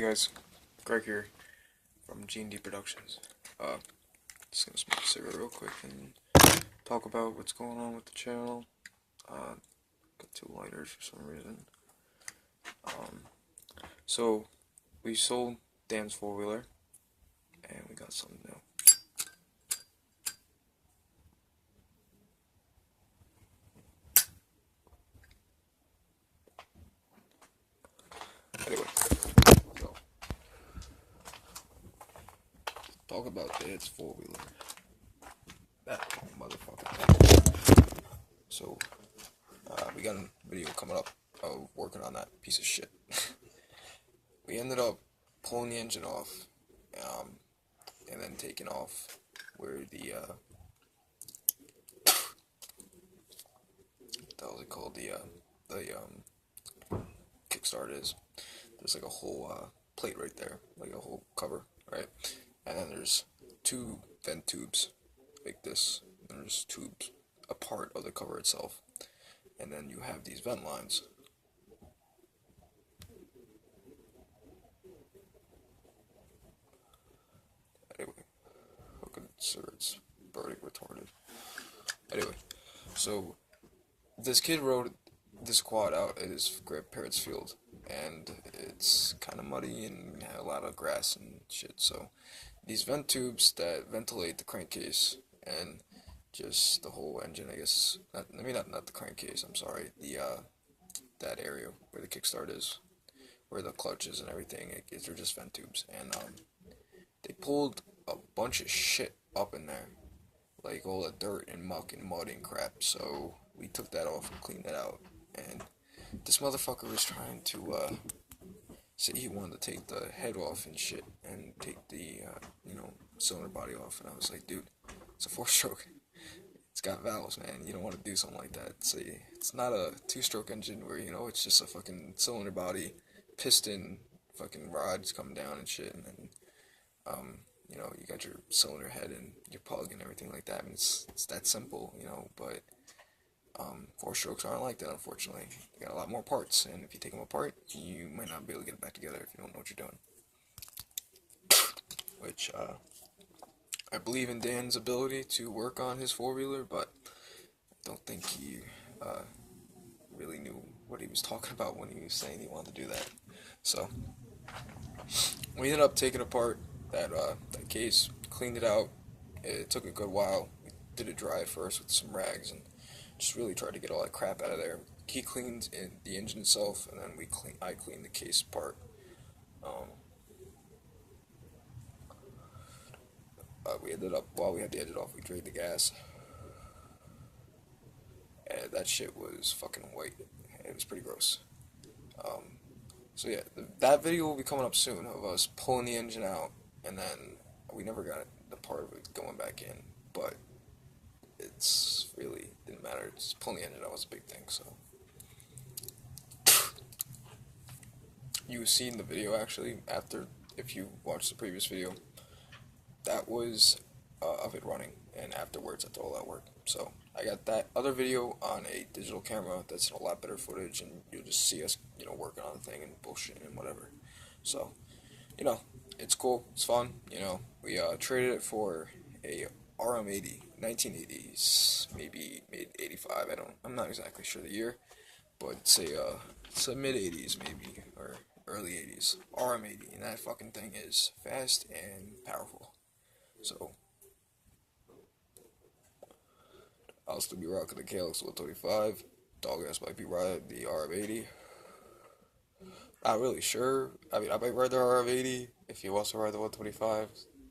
Hey guys, Greg here from G&D Productions. Uh, just gonna smoke a cigarette real quick and talk about what's going on with the channel. Got two lighters for some reason. Um, so we sold Dan's four-wheeler and we got something new. Anyway, so talk about Dan's four-wheeler. That motherfucker. So we got a video coming up of working on that piece of shit. We ended up pulling the engine off, and then taking off where the what was it called, the kickstart is. There's like a whole plate right there, like a whole cover, right? And then there's two vent tubes like this. There's tubes a part of the cover itself, and then you have these vent lines. Anyway, fucking sir, it's burning retarded. Anyway, so this kid rode this quad out at his grandparents' field, and it's kind of muddy and had a lot of grass and shit. So these vent tubes that ventilate the crankcase and just the whole engine, I guess. Not the crankcase. I'm sorry. The that area where the kickstart is, where the clutch is and everything. They're just vent tubes, and they pulled a bunch of shit up in there, like all the dirt and muck and mud and crap. So we took that off and cleaned it out, and this motherfucker was trying to say he wanted to take the head off and shit, and take the cylinder body off, and I was like, dude, it's a four-stroke. It's got valves, man. You don't want to do something like that. It's not a two-stroke engine where it's just a fucking cylinder body, piston, fucking rods coming down and shit, and then you got your cylinder head and your plug and everything like that. I mean, it's that simple, but four strokes aren't like that, unfortunately. They got a lot more parts, and if you take them apart, you might not be able to get it back together if you don't know what you're doing. Which, I believe in Dan's ability to work on his four-wheeler, but I don't think he really knew what he was talking about when he was saying he wanted to do that. So, we ended up taking apart that case, cleaned it out. It took a good while. We did it dry first with some rags and just really tried to get all that crap out of there. He cleaned the engine itself, and then I cleaned the case part. We ended up, while we had the engine off, we drained the gas, and that shit was fucking white. It was pretty gross. So yeah, that video will be coming up soon of us pulling the engine out, and then we never got the part of it going back in, but it's really didn't matter. Just pulling the engine out was a big thing. So you've seen the video actually after, if you watched the previous video, that was of it running, and afterwards after all that work. So I got that other video on a digital camera that's a lot better footage, and you'll just see us working on the thing and bullshit and whatever. So it's cool, it's fun. We traded it for a RM80, 1980s, maybe mid 85. I'm not exactly sure the year, but it's a mid 80s maybe, or early 80s RM80, and that fucking thing is fast and powerful. So I'll still be rocking the KLX 125. Dog ass might be riding the RM80. Not really sure. I mean, I might ride the RM80 if he wants to ride the 125.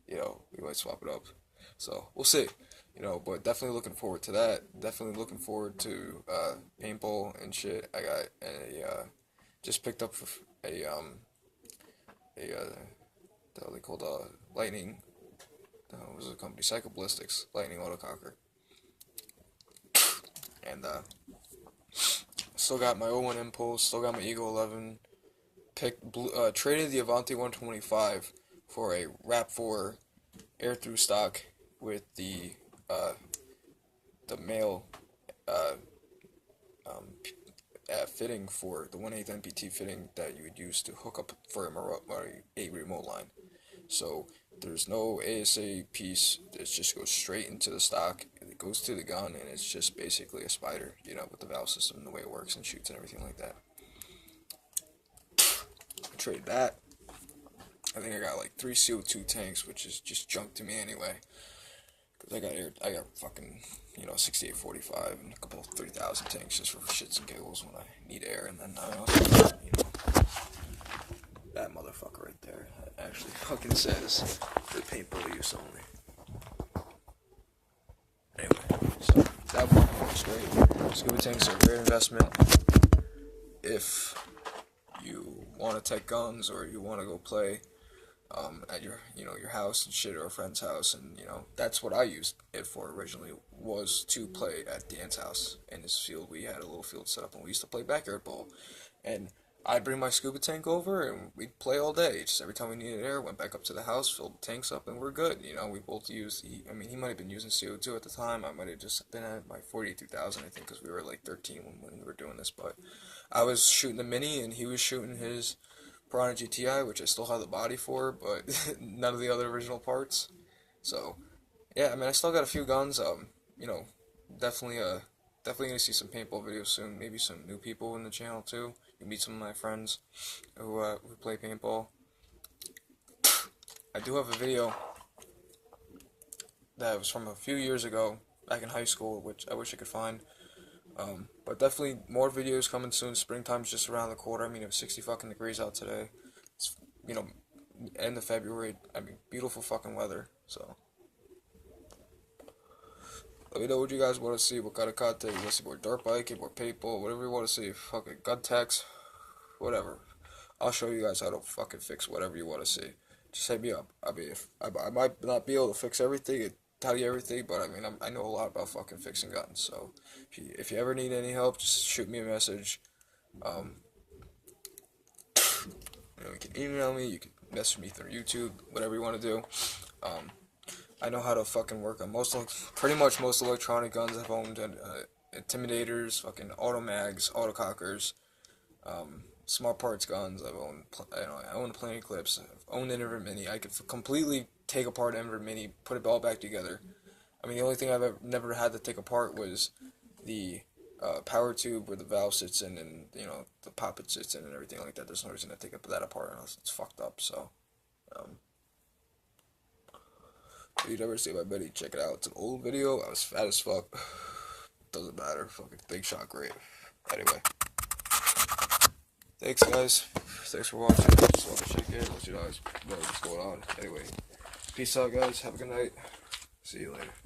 We might swap it up. So we'll see. But definitely looking forward to that. Definitely looking forward to paintball and shit. I got just picked up what are they called, Lightning. What was the company? Psychoballistics Lightning Autococker. And still got my 01 Impulse. Still got my Eagle 11. Traded the Avanti 125 for a RAP4 air through stock with the male fitting for the 1/8 MPT fitting that you would use to hook up for a remote line. So there's no ASA piece. It just goes straight into the stock. It goes to the gun, and it's just basically a spider, you know, with the valve system, the way it works and shoots and everything like that. I trade that. I think I got like 3 CO2 tanks, which is just junk to me anyway. Cause I got fucking, you know, 6845 and a couple of 3000 tanks just for shits and giggles when I need air, and then I also, you know, that motherfucker right there actually fucking says for paintball use only. Anyway, so that one works great. Scuba tanks are a great investment if you want to take guns or you want to go play at your, you know, your house and shit, or a friend's house. And, you know, that's what I used it for originally, was to play at Dan's house in his field. We had a little field set up and we used to play backyard ball, and I'd bring my scuba tank over and we'd play all day. Just every time we needed air, went back up to the house, filled the tanks up, and we're good. You know, we both used I mean, he might have been using CO2 at the time. I might have just been at my 42,000, I think, because we were like 13 when we were doing this. But I was shooting the Mini and he was shooting his Piranha GTI, which I still have the body for, but none of the other original parts. So, yeah, I mean, I still got a few guns. You know, definitely gonna see some paintball videos soon. Maybe some new people in the channel too. You meet some of my friends who play paintball. I do have a video that was from a few years ago, back in high school, which I wish I could find. But definitely more videos coming soon. Springtime's just around the corner. I mean, it was 60 fucking degrees out today. It's, you know, end of February. I mean, beautiful fucking weather. So let me know what you guys want to see. What kind of content you want to see? More dirt biking, more paintball, whatever you want to see. Fucking gun techs, whatever. I'll show you guys how to fucking fix whatever you want to see. Just hit me up. I mean, I might not be able to fix everything and tell you everything, but I mean, I know a lot about fucking fixing guns. So if you ever need any help, just shoot me a message. You know, you can email me, you can message me through YouTube, whatever you want to do. I know how to fucking work on pretty much most electronic guns I've owned. Intimidators, fucking automags, autocockers, small parts guns. I've owned, I own Planet Eclipse. I've owned Invert Mini. I could completely take apart Invert Mini, put it all back together. I mean, the only thing I've never had to take apart was the power tube where the valve sits in, and, you know, the poppet sits in and everything like that. There's no reason to take that apart unless it's fucked up. So, if you'd ever see my buddy, check it out. It's an old video. I was fat as fuck. Doesn't matter. Fucking big shot, great. Anyway, thanks guys. Thanks for watching. Just want to check in, let you guys know what's going on. Anyway, peace out guys. Have a good night. See you later.